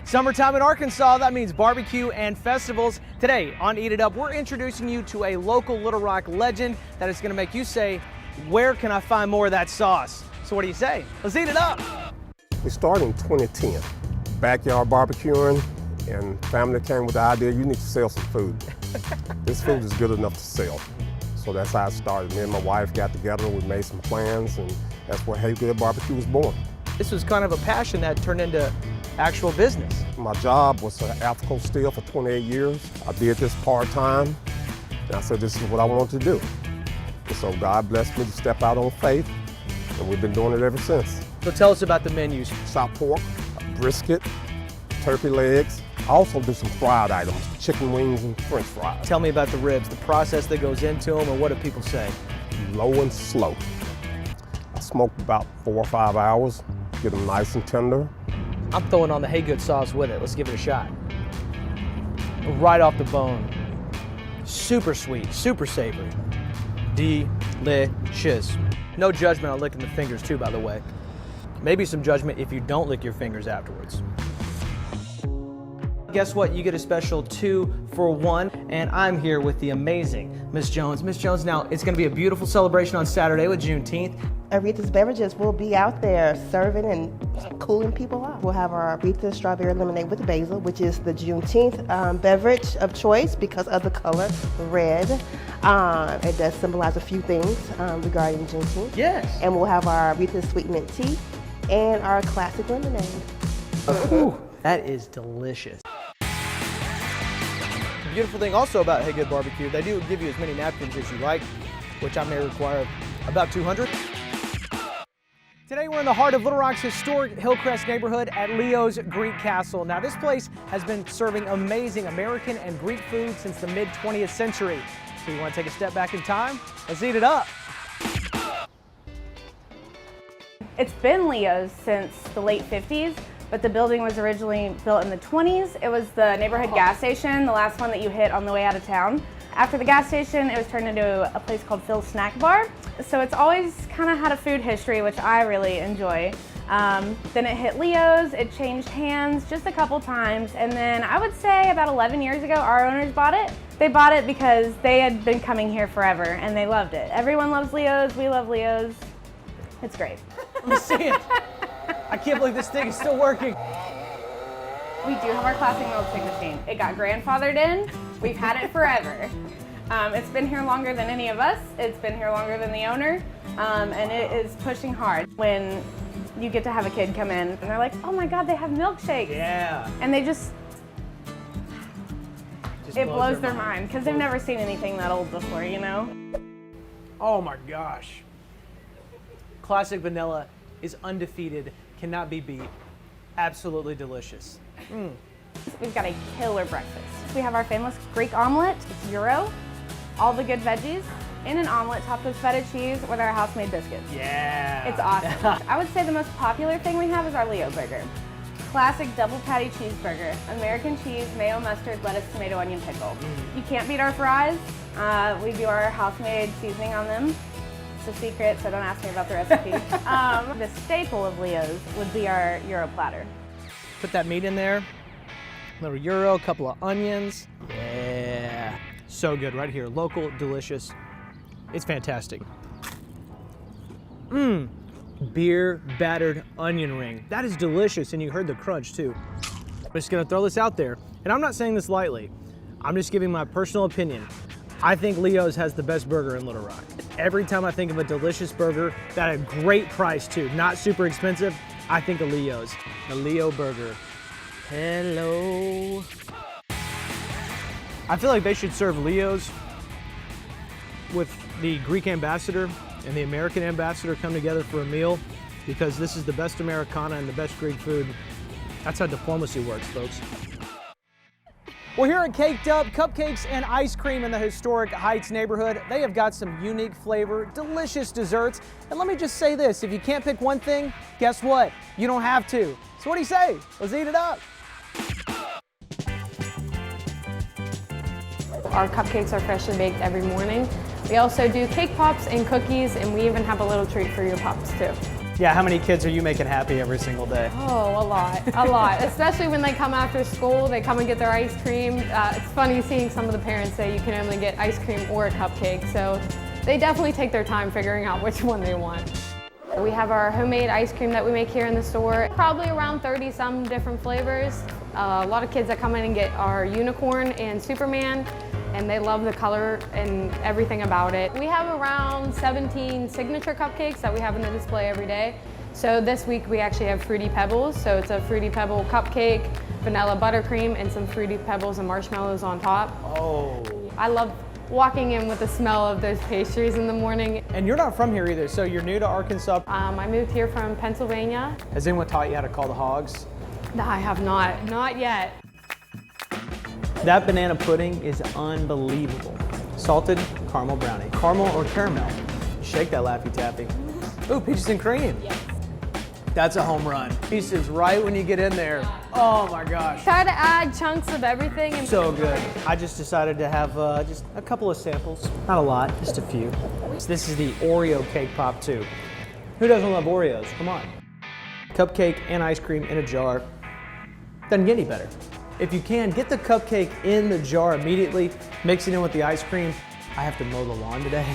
Summertime in Arkansas, that means barbecue and festivals. Today on Eat It Up, we're introducing you to a local Little Rock legend that is going to make you say, where can I find more of that sauce? So what do you say? Let's eat it up. We started in 2010, backyard barbecuing, and family came with the idea, you need to sell some food. This food is good enough to sell. So that's how it started. Me and my wife got together, we made some plans, and that's where Haygood BBQ was born. This was kind of a passion that turned into actual business. My job was ethical steel for 28 years. I did this part-time, and I said this is what I want to do. And so God blessed me to step out on faith, and we've been doing it ever since. So tell us about the menus. Chopped pork, brisket, turkey legs. I also do some fried items, chicken wings and french fries. Tell me about the ribs, the process that goes into them, and what do people say? Low and slow. I smoke about 4 or 5 hours, get them nice and tender. I'm throwing on the Haygood sauce with it. Let's give it a shot. Right off the bone. Super sweet, super savory. Delicious. No judgment on licking the fingers too, by the way. Maybe some judgment if you don't lick your fingers afterwards. Guess what? You get a special 2 for 1, and I'm here with the amazing Miss Jones. Miss Jones, now it's going to be a beautiful celebration on Saturday with Juneteenth. Aretha's Beverages will be out there serving and cooling people off. We'll have our Aretha's Strawberry Lemonade with Basil, which is the Juneteenth beverage of choice because of the color red. It does symbolize a few things regarding Juneteenth. Yes. And we'll have our Aretha's Sweet Mint Tea and our classic lemonade. Ooh, that is delicious. The beautiful thing also about Haygood BBQ, they do give you as many napkins as you like, which I may require about 200. Today we're in the heart of Little Rock's historic Hillcrest neighborhood at Leo's Greek Castle. Now this place has been serving amazing American and Greek food since the mid-20th century. So you want to take a step back in time? Let's eat it up. It's been Leo's since the late 50s, but the building was originally built in the 20s. It was the neighborhood gas station, the last one that you hit on the way out of town. After the gas station, it was turned into a place called Phil's Snack Bar. So it's always kind of had a food history, which I really enjoy. Then it hit Leo's, it changed hands just a couple times, and then I would say about 11 years ago, our owners bought it. They bought it because they had been coming here forever, and they loved it. Everyone loves Leo's, we love Leo's. It's great. Let me see it. I can't believe this thing is still working. We do have our classic milkshake machine. It got grandfathered in. We've had it forever. It's been here longer than any of us. It's been here longer than the owner, and it is pushing hard. When you get to have a kid come in and they're like, oh my God, they have milkshakes. Yeah. And they just it blows their mind because they've never seen anything that old before, you know? Oh my gosh. Classic vanilla is undefeated, cannot be beat. Absolutely delicious. We've got a killer breakfast. We have our famous Greek omelet. It's Euro, all the good veggies, in an omelet topped with feta cheese with our house-made biscuits. Yeah. It's awesome. I would say the most popular thing we have is our Leo burger. Classic double patty cheeseburger. American cheese, mayo, mustard, lettuce, tomato, onion, pickle. You can't beat our fries. We do our house-made seasoning on them. It's a secret, so don't ask me about the recipe. The staple of Leo's would be our Euro platter. Put that meat in there, a little Euro, a couple of onions. Yeah. So good right here, local, delicious. It's fantastic. Beer battered onion ring. That is delicious, and you heard the crunch too. I'm just gonna throw this out there, and I'm not saying this lightly. I'm just giving my personal opinion. I think Leo's has the best burger in Little Rock. Every time I think of a delicious burger at a great price too, not super expensive, I think of Leo's. The Leo burger. Hello. I feel like they should serve Leo's with the Greek ambassador and the American ambassador come together for a meal, because this is the best Americana and the best Greek food. That's how diplomacy works, folks. We're here at Caked Up, cupcakes and ice cream in the historic Heights neighborhood. They have got some unique flavor, delicious desserts. And let me just say this, if you can't pick one thing, guess what? You don't have to. So what do you say? Let's eat it up. Our cupcakes are freshly baked every morning. We also do cake pops and cookies, and we even have a little treat for your pups too. Yeah, how many kids are you making happy every single day? Oh, a lot. Especially when they come after school, they come and get their ice cream. It's funny seeing some of the parents say you can only get ice cream or a cupcake, so they definitely take their time figuring out which one they want. We have our homemade ice cream that we make here in the store, probably around 30 some different flavors. A lot of kids that come in and get our unicorn and Superman, and they love the color and everything about it. We have around 17 signature cupcakes that we have in the display every day. So this week we actually have Fruity Pebbles, so it's a Fruity Pebble cupcake, vanilla buttercream, and some Fruity Pebbles and marshmallows on top. Oh. I love walking in with the smell of those pastries in the morning. And you're not from here either, so you're new to Arkansas. I moved here from Pennsylvania. Has anyone taught you how to call the hogs? No, I have not yet. That banana pudding is unbelievable. Salted caramel brownie. Caramel or caramel? Shake that Laffy Taffy. Ooh, peaches and cream. Yes. That's a home run. Pieces right when you get in there. Oh my gosh. Try to add chunks of everything. And So good. I just decided to have just a couple of samples. Not a lot, just a few. This is the Oreo cake pop too. Who doesn't love Oreos? Come on. Cupcake and ice cream in a jar. Doesn't get any better. If you can, get the cupcake in the jar immediately, mix it in with the ice cream. I have to mow the lawn today.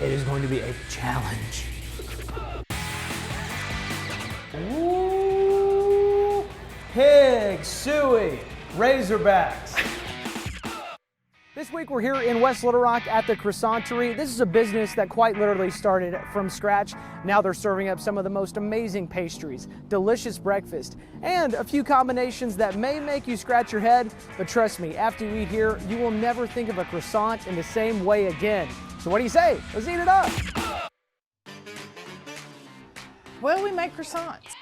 It is going to be a challenge. Ooh, pig, suey, Razorbacks. This week we're here in West Little Rock at the Croissanterie. This is a business that quite literally started from scratch. Now they're serving up some of the most amazing pastries, delicious breakfast, and a few combinations that may make you scratch your head, but trust me, after you eat here, you will never think of a croissant in the same way again. So what do you say? Let's eat it up. Well, we make croissants.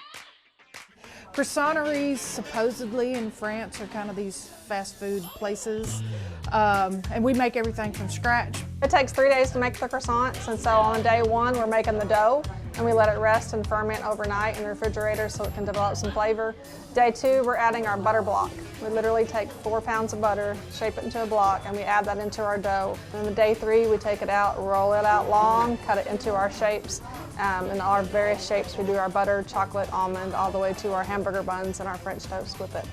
Croissanteries, supposedly in France, are kind of these fast food places, and we make everything from scratch. It takes 3 days to make the croissants, and so on day one we're making the dough and we let it rest and ferment overnight in the refrigerator so it can develop some flavor. Day two we're adding our butter block. We literally take 4 pounds of butter, shape it into a block, and we add that into our dough. And then day three we take it out, roll it out long, cut it into our shapes. In our various shapes we do our butter, chocolate, almond, all the way to our hamburger buns and our French toast with it.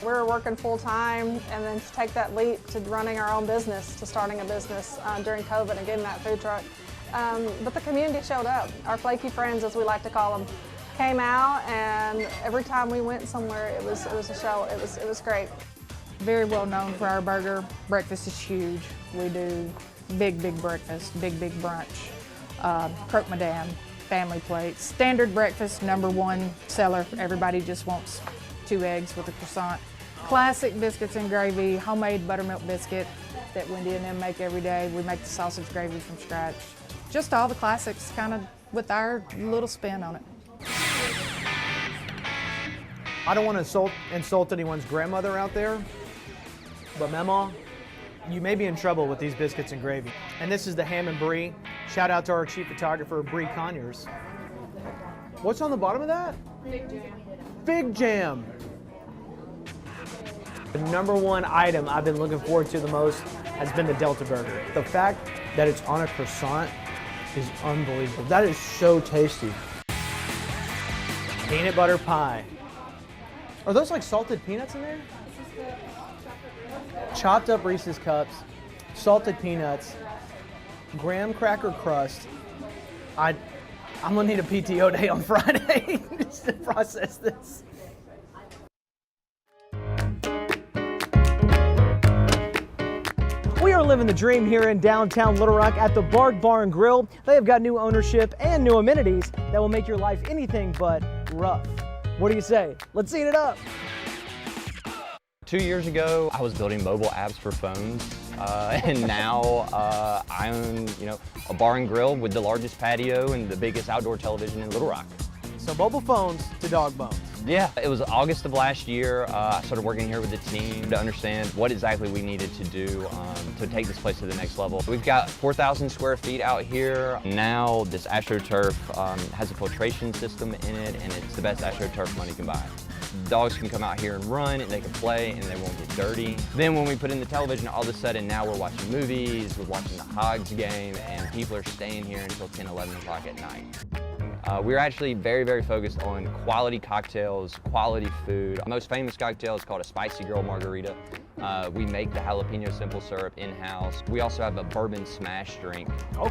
We're working full time, and then to take that leap to running our own business, to starting a business during COVID and getting that food truck. But the community showed up. Our flaky friends, as we like to call them, came out, and every time we went somewhere, it was a show. It was great. Very well known for our burger. Breakfast is huge. We do big breakfast, big brunch, croque madame, family plates. Standard breakfast, #1 seller. Everybody just wants 2 eggs with a croissant. Classic biscuits and gravy, homemade buttermilk biscuit that Wendy and them make every day. We make the sausage gravy from scratch. Just all the classics, kind of with our little spin on it. I don't want to insult anyone's grandmother out there, but Mama, you may be in trouble with these biscuits and gravy. And this is the ham and brie. Shout out to our chief photographer, Brie Conyers. What's on the bottom of that? Big jam. Fig jam. The #1 item I've been looking forward to the most has been the Delta Burger. The fact that it's on a croissant is unbelievable. That is so tasty. Peanut butter pie. Are those like salted peanuts in there? Chopped up Reese's Cups, salted peanuts, graham cracker crust. I'm gonna need a PTO day on Friday just to process this. We are living the dream here in downtown Little Rock at the Bark Bar and Grill. They have got new ownership and new amenities that will make your life anything but rough. What do you say? Let's eat it up. 2 years ago, I was building mobile apps for phones, and now I own, a bar and grill with the largest patio and the biggest outdoor television in Little Rock. So mobile phones to dog bones. Yeah, it was August of last year. I started working here with the team to understand what exactly we needed to do to take this place to the next level. We've got 4,000 square feet out here. Now this AstroTurf has a filtration system in it, and it's the best AstroTurf money can buy. Dogs can come out here and run, and they can play, and they won't get dirty. Then when we put in the television, all of a sudden now we're watching movies, we're watching the Hogs game, and people are staying here until 10, 11 o'clock at night. We're actually very, very focused on quality cocktails, quality food. Our most famous cocktail is called a Spicy Girl Margarita. We make the jalapeno simple syrup in-house. We also have a bourbon smash drink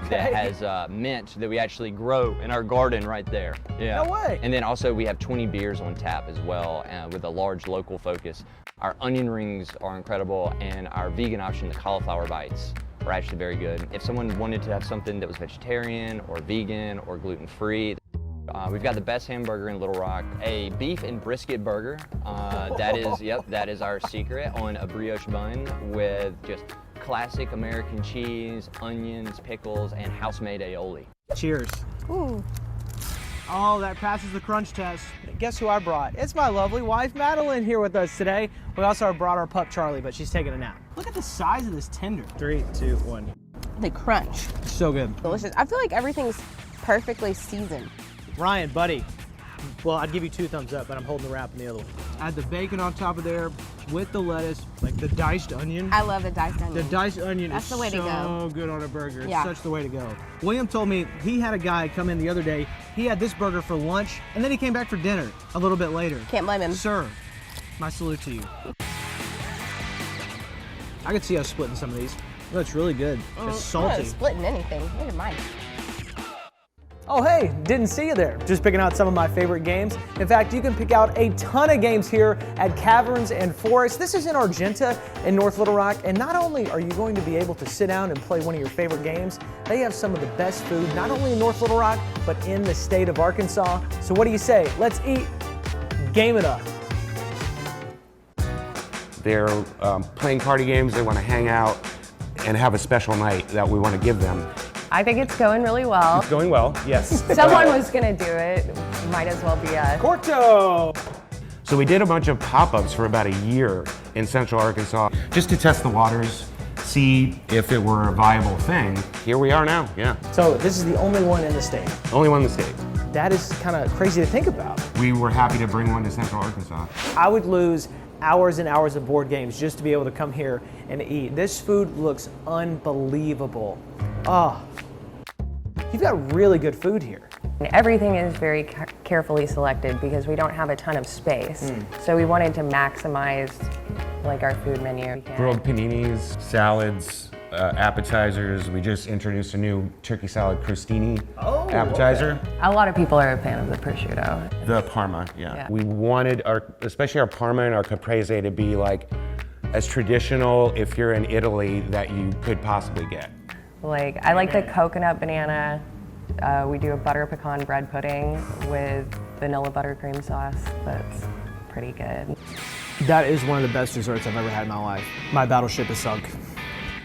that has mint that we actually grow in our garden right there. Yeah. No way. And then also we have 20 beers on tap as well with a large local focus. Our onion rings are incredible, and our vegan option, the cauliflower bites, are actually very good. If someone wanted to have something that was vegetarian or vegan or gluten-free, we've got the best hamburger in Little Rock, a beef and brisket burger. That is our secret, on a brioche bun with just classic American cheese, onions, pickles, and house-made aioli. Cheers. Ooh. Oh, that passes the crunch test. Guess who I brought? It's my lovely wife, Madeline, here with us today. We also brought our pup, Charlie, but she's taking a nap. Look at the size of this tender. 3, 2, 1. The crunch. So good. Delicious. I feel like everything's perfectly seasoned. Ryan, buddy. Well, I'd give you 2 thumbs up, but I'm holding the wrap in the other one. Add the bacon on top of there with the lettuce, like the diced onion. I love the diced onion. The diced onion That's is the way to go. so good on a burger. It's Yeah. such the way to go. William told me he had a guy come in the other day. He had this burger for lunch, and then he came back for dinner a little bit later. Can't blame him. Sir, my salute to you. I could see us splitting some of these. Oh, it's really good. It's I'm not salty. splitting anything. Look at mine. Oh hey, didn't see you there. Just picking out some of my favorite games. In fact, you can pick out a ton of games here at Caverns and Forest. This is in Argenta in North Little Rock, and not only are you going to be able to sit down and play one of your favorite games, they have some of the best food, not only in North Little Rock, but in the state of Arkansas. So what do you say? Let's eat, game it up. They're playing party games, they want to hang out and have a special night that we want to give them. I think it's going really well. It's going well, yes. Someone was gonna do it. Might as well be us. Corto! So we did a bunch of pop-ups for about a year in Central Arkansas just to test the waters, see if it were a viable thing. Here we are now, yeah. So this is the only one in the state. Only one in the state. That is kind of crazy to think about. We were happy to bring one to Central Arkansas. I would lose hours and hours of board games just to be able to come here and eat. This food looks unbelievable. Oh, you've got really good food here. Everything is very carefully selected because we don't have a ton of space. So we wanted to maximize like our food menu. Grilled paninis, salads, appetizers. We just introduced a new turkey salad crostini appetizer. Okay. A lot of people are a fan of the prosciutto. The Parma, yeah. We wanted especially our Parma and our Caprese to be like as traditional, if you're in Italy, that you could possibly get. Like, I like the coconut banana. We do a butter pecan bread pudding with vanilla buttercream sauce. That's pretty good. That is one of the best desserts I've ever had in my life. My battleship is sunk.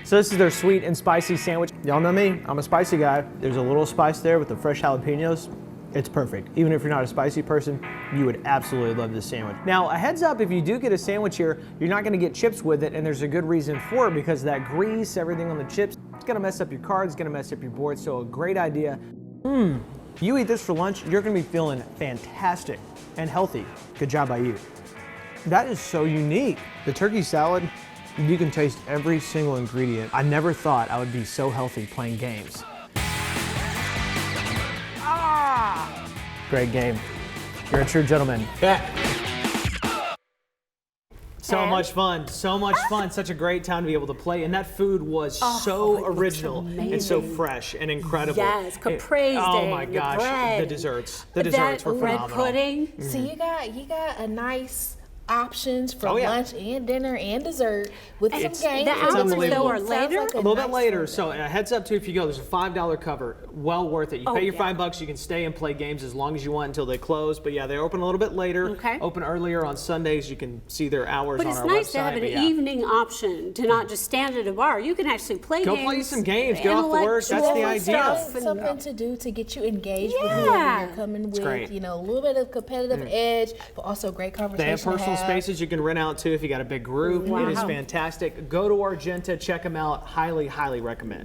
So this is their sweet and spicy sandwich. Y'all know me, I'm a spicy guy. There's a little spice there with the fresh jalapenos. It's perfect. Even if you're not a spicy person, you would absolutely love this sandwich. Now, a heads up, if you do get a sandwich here, you're not gonna get chips with it, and there's a good reason for it, because that grease, everything on the chips, it's gonna mess up your card, it's gonna mess up your board, so a great idea. If you eat this for lunch, you're gonna be feeling fantastic and healthy. Good job by you. That is so unique. The turkey salad, you can taste every single ingredient. I never thought I would be so healthy playing games. Great game. You're a true gentleman. So much fun, so much fun. Such a great time to be able to play. And that food was so original and so fresh and incredible. Yes, caprese. Oh my gosh, the desserts. The desserts were phenomenal. Red pudding. So you got a nice options for lunch and dinner and dessert with some games. The hours though are later. A little bit later. So a heads up too, if you go, there's a $5 cover. Well worth it. You pay your $5, you can stay and play games as long as you want until they close. But yeah, they open a little bit later. Okay. Open earlier on Sundays. You can see their hours on our website. But it's nice to have an evening option to not just stand at a bar. You can actually play games. Go play some games. Get off the work. That's the idea. Something to do to get you engaged with whoever you're coming with. A little bit of competitive edge, but also great conversation. They have personal spaces you can rent out too if you got a big group. It is fantastic. Go to Argenta, check them out. Highly, highly recommend.